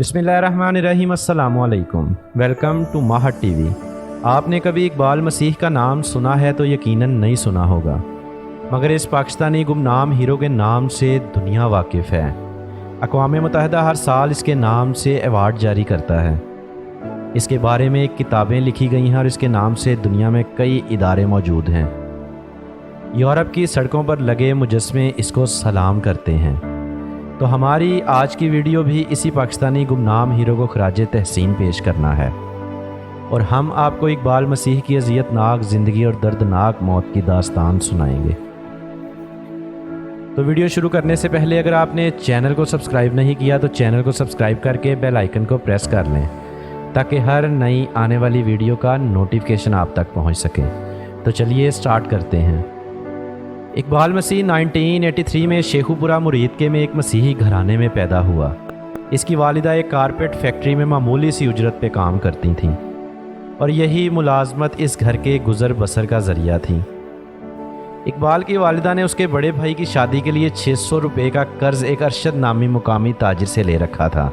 बिस्मिल्लाहिर्रहमानिर्रहीम। अस्सलाम वालेकुम। Welcome to Maher TV. आपने कभी इकबाल मसीह का नाम सुना है तो यकीनन नहीं सुना होगा, मगर इस पाकिस्तानी गुमनाम हीरो के नाम से दुनिया वाकिफ़ है। अक़वाम मुत्तहिदा हर साल इसके नाम से अवार्ड जारी करता है। इसके बारे में किताबें लिखी गई हैं और इसके नाम से दुनिया में कई इदारे मौजूद हैं। यूरोप की सड़कों पर लगे मुजस्मे इसको सलाम करते हैं। तो हमारी आज की वीडियो भी इसी पाकिस्तानी गुमनाम हीरो को खराजे तहसीन पेश करना है, और हम आपको इकबाल मसीह की अज़ियतनाक ज़िंदगी और दर्दनाक मौत की दास्तान सुनाएंगे। तो वीडियो शुरू करने से पहले अगर आपने चैनल को सब्सक्राइब नहीं किया तो चैनल को सब्सक्राइब करके बेल आइकन को प्रेस कर लें, ताकि हर नई आने वाली वीडियो का नोटिफिकेशन आप तक पहुंच सके। तो चलिए स्टार्ट करते हैं। इकबाल मसीह 1983 में शेखुपुरा मुरीदके में एक मसीही घराने में पैदा हुआ। इसकी वालिदा एक कारपेट फैक्ट्री में मामूली सी उजरत पे काम करती थीं, और यही मुलाजमत इस घर के गुज़र बसर का ज़रिया थी। इकबाल की वालिदा ने उसके बड़े भाई की शादी के लिए 600 रुपये का कर्ज़ एक अरशद नामी मुकामी ताजिर से ले रखा था,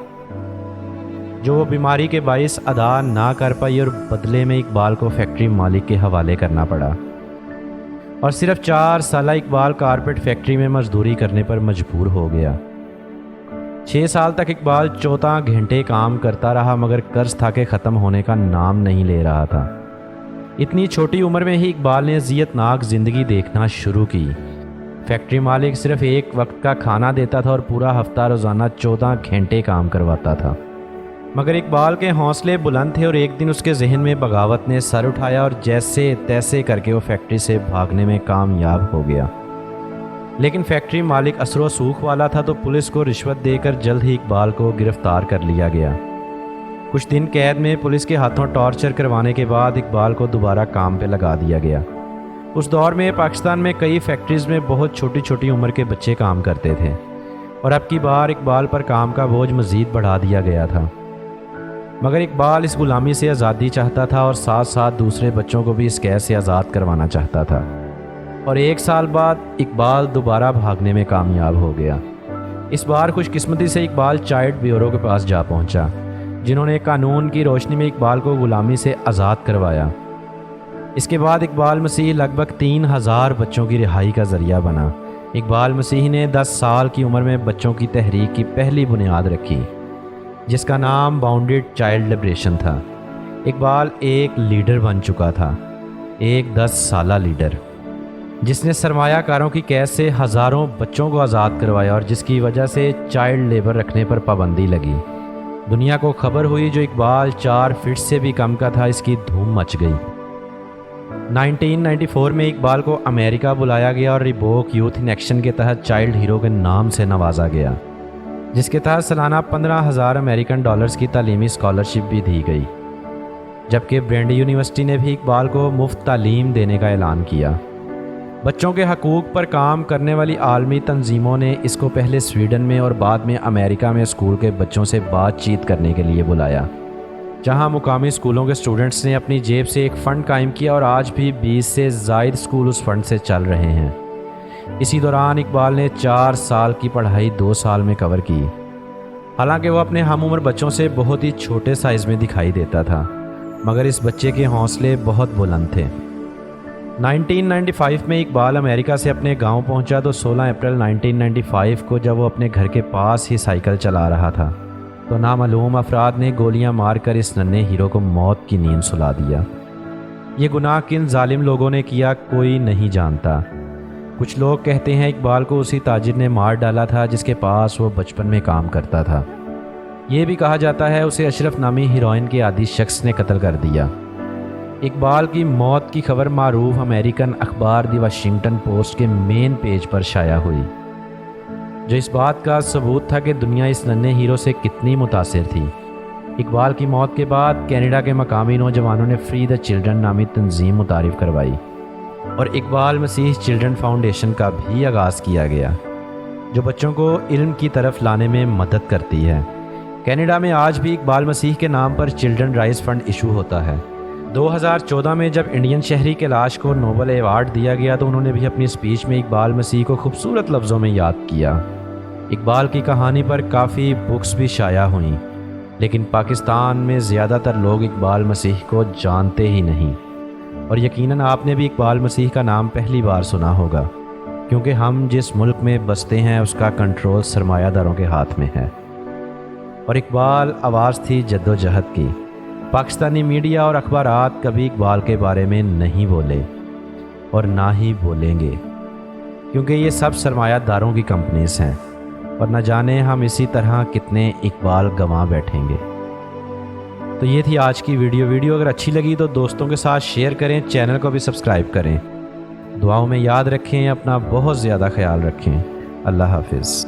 जो वो बीमारी के बाइस अदा ना कर पाई, और बदले में इकबाल को फैक्ट्री मालिक के हवाले करना पड़ा। और सिर्फ 4 साल इकबाल कारपेट फैक्ट्री में मजदूरी करने पर मजबूर हो गया। 6 साल तक इकबाल 14 घंटे काम करता रहा, मगर कर्ज था के ख़त्म होने का नाम नहीं ले रहा था। इतनी छोटी उम्र में ही इकबाल ने अज़ियतनाक ज़िंदगी देखना शुरू की। फैक्ट्री मालिक सिर्फ एक वक्त का खाना देता था और पूरा हफ्ता रोज़ाना 14 घंटे काम करवाता था। मगर इकबाल के हौसले बुलंद थे, और एक दिन उसके जहन में बगावत ने सर उठाया और जैसे तैसे करके वो फैक्ट्री से भागने में कामयाब हो गया। लेकिन फैक्ट्री मालिक असरो सूख वाला था, तो पुलिस को रिश्वत देकर जल्द ही इकबाल को गिरफ्तार कर लिया गया। कुछ दिन कैद में पुलिस के हाथों टॉर्चर करवाने के बाद इकबाल को दोबारा काम पे लगा दिया गया। उस दौर में पाकिस्तान में कई फैक्ट्रीज़ में बहुत छोटी छोटी उम्र के बच्चे काम करते थे, और अब की बार इकबाल पर काम का बोझ मज़ीद बढ़ा दिया गया था। मगर इकबाल इस गुलामी से आज़ादी चाहता था, और साथ साथ दूसरे बच्चों को भी इस कैद से आज़ाद करवाना चाहता था। और 1 साल बाद इकबाल दोबारा भागने में कामयाब हो गया। इस बार खुशकिस्मती से इकबाल चाइल्ड ब्यूरो के पास जा पहुंचा, जिन्होंने कानून की रोशनी में इकबाल को गुलामी से आज़ाद करवाया। इसके बाद इकबाल मसीह लगभग 3000 बच्चों की रिहाई का ज़रिया बना। इकबाल मसीह ने 10 साल की उम्र में बच्चों की तहरीक की पहली बुनियाद रखी, जिसका नाम बाउंडेड चाइल्ड लिबरेशन था। इकबाल एक लीडर बन चुका था, एक 10 साला लीडर, जिसने सरमायाकारों की कैद से हज़ारों बच्चों को आज़ाद करवाया, और जिसकी वजह से चाइल्ड लेबर रखने पर पाबंदी लगी। दुनिया को खबर हुई जो इकबाल 4 फीट से भी कम का था, इसकी धूम मच गई। 1994 में इकबाल को अमेरिका बुलाया गया और रिबोक यूथ इन एक्शन के तहत चाइल्ड हीरो के नाम से नवाजा गया, जिसके तहत सालाना 15,000 अमेरिकन डॉलर्स की तालीमी स्कॉलरशिप भी दी गई। जबकि ब्रेंडी यूनिवर्सिटी ने भी इकबाल को मुफ्त तालीम देने का ऐलान किया। बच्चों के हकूक़ पर काम करने वाली आलमी तंजीमों ने इसको पहले स्वीडन में और बाद में अमेरिका में स्कूल के बच्चों से बातचीत करने के लिए बुलाया, जहां मुकामी स्कूलों के स्टूडेंट्स ने अपनी जेब से एक फ़ंड कायम किया, और आज भी 20 से ज़ायद स्कूल उस फंड से चल रहे हैं। इसी दौरान इकबाल ने 4 साल की पढ़ाई 2 साल में कवर की। हालांकि वो अपने हम उम्र बच्चों से बहुत ही छोटे साइज़ में दिखाई देता था, मगर इस बच्चे के हौसले बहुत बुलंद थे। 1995 में इकबाल अमेरिका से अपने गांव पहुंचा, तो 16 अप्रैल 1995 को जब वो अपने घर के पास ही साइकिल चला रहा था, तो नामालूम अफराद ने गोलियां मारकर इस नन्हे हीरो को मौत की नींद सुला दिया। ये गुनाह किन जालिम लोगों ने किया कोई नहीं जानता। कुछ लोग कहते हैं इकबाल को उसी ताजिर ने मार डाला था जिसके पास वो बचपन में काम करता था। ये भी कहा जाता है उसे अशरफ नामी हीरोइन के आदी शख्स ने कत्ल कर दिया। इकबाल की मौत की खबर मारूफ अमेरिकन अखबार दी वाशिंगटन पोस्ट के मेन पेज पर शाया हुई, जो इस बात का सबूत था कि दुनिया इस नन्हे हीरो से कितनी मुतासिर थी। इकबाल की मौत के बाद कनाडा के मकामी नौजवानों ने फ्री द चिल्ड्रन नामी तंजीम मुतारिफ करवाई, और इकबाल मसीह चिल्ड्रन फाउंडेशन का भी आगाज़ किया गया, जो बच्चों को इल्म की तरफ लाने में मदद करती है। कनाडा में आज भी इकबाल मसीह के नाम पर चिल्ड्रन राइट्स फंड इशू होता है। 2014 में जब इंडियन शहरी कैलाश को नोबल अवार्ड दिया गया, तो उन्होंने भी अपनी स्पीच में इकबाल मसीह को खूबसूरत लफ्ज़ों में याद किया। इकबाल की कहानी पर काफ़ी बुक्स भी शाया हुई, لیکن پاکستان میں زیادہ تر لوگ اقبال مسیح کو جانتے ہی نہیں، اور یقیناً آپ نے بھی اقبال مسیح کا نام پہلی بار سنا ہوگا، کیونکہ ہم جس ملک میں بستے ہیں اس کا کنٹرول سرمایہ داروں کے ہاتھ میں ہے۔ اور اقبال آواز تھی جد و جہد کی۔ پاکستانی میڈیا اور اخبارات کبھی اقبال کے بارے میں نہیں بولے اور نہ ہی بولیں گے، کیونکہ یہ سب سرمایہ داروں کی کمپنیز ہیں، اور نہ جانے ہم اسی طرح کتنے اقبال گنوا بیٹھیں گے۔ تو یہ تھی آج کی ویڈیو اگر اچھی لگی تو دوستوں کے ساتھ شیئر کریں، چینل کو بھی سبسکرائب کریں۔ دعاؤں میں یاد رکھیں، اپنا بہت زیادہ خیال رکھیں۔ اللہ حافظ۔